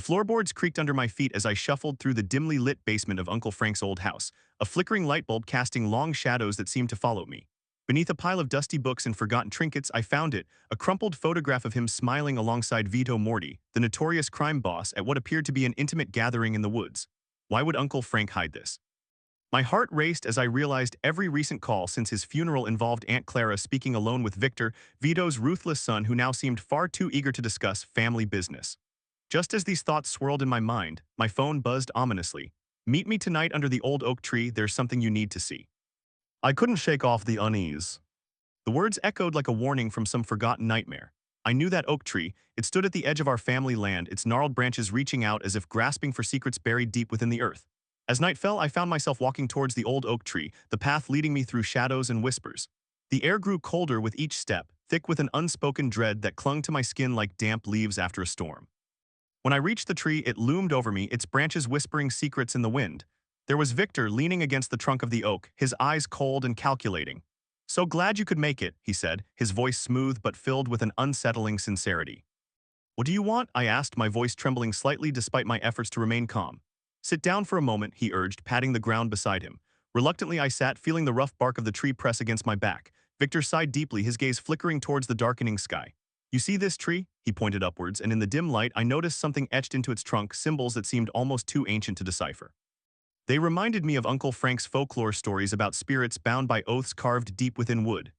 floorboards creaked under my feet as I shuffled through the dimly lit basement of Uncle Frank's old house, a flickering light bulb casting long shadows that seemed to follow me. Beneath a pile of dusty books and forgotten trinkets, I found it, a crumpled photograph of him smiling alongside Vito Morty, the notorious crime boss, at what appeared to be an intimate gathering in the woods. Why would Uncle Frank hide this? My heart raced as I realized every recent call since his funeral involved Aunt Clara speaking alone with Victor, Vito's ruthless son, who now seemed far too eager to discuss family business. Just as these thoughts swirled in my mind, my phone buzzed ominously. "Meet me tonight under the old oak tree, there's something you need to see." I couldn't shake off the unease. The words echoed like a warning from some forgotten nightmare. I knew that oak tree. It stood at the edge of our family land, its gnarled branches reaching out as if grasping for secrets buried deep within the earth. As night fell, I found myself walking towards the old oak tree, the path leading me through shadows and whispers. The air grew colder with each step, thick with an unspoken dread that clung to my skin like damp leaves after a storm. When I reached the tree, it loomed over me, its branches whispering secrets in the wind. There was Victor leaning against the trunk of the oak, his eyes cold and calculating. "So glad you could make it," he said, his voice smooth but filled with an unsettling sincerity. "What do you want?" I asked, my voice trembling slightly despite my efforts to remain calm. "Sit down for a moment," he urged, patting the ground beside him. Reluctantly, I sat, feeling the rough bark of the tree press against my back. Victor sighed deeply, his gaze flickering towards the darkening sky. "You see this tree?" He pointed upwards, and in the dim light, I noticed something etched into its trunk, symbols that seemed almost too ancient to decipher. They reminded me of Uncle Frank's folklore stories about spirits bound by oaths carved deep within wood.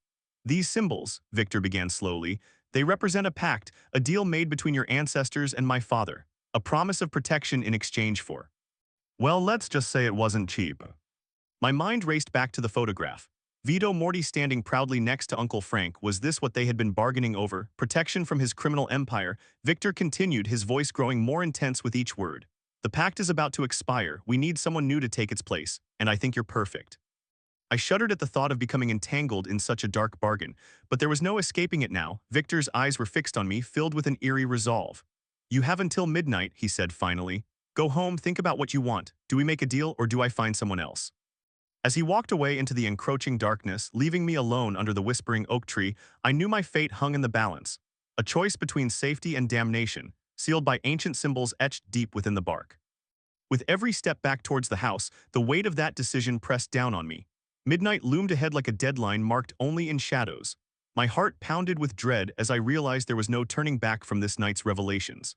"These symbols," Victor began slowly, "they represent a pact, a deal made between your ancestors and my father, a promise of protection in exchange for—" "Well, let's just say it wasn't cheap." My mind raced back to the photograph. Vito Morty standing proudly next to Uncle Frank. Was this what they had been bargaining over? Protection from his criminal empire? Victor continued, his voice growing more intense with each word. "The pact is about to expire. We need someone new to take its place, and I think you're perfect." I shuddered at the thought of becoming entangled in such a dark bargain, but there was no escaping it now. Victor's eyes were fixed on me, filled with an eerie resolve. "You have until midnight," he said finally. "Go home, think about what you want. Do we make a deal, or do I find someone else?" As he walked away into the encroaching darkness, leaving me alone under the whispering oak tree, I knew my fate hung in the balance. A choice between safety and damnation, sealed by ancient symbols etched deep within the bark. With every step back towards the house, the weight of that decision pressed down on me. Midnight loomed ahead like a deadline marked only in shadows. My heart pounded with dread as I realized there was no turning back from this night's revelations.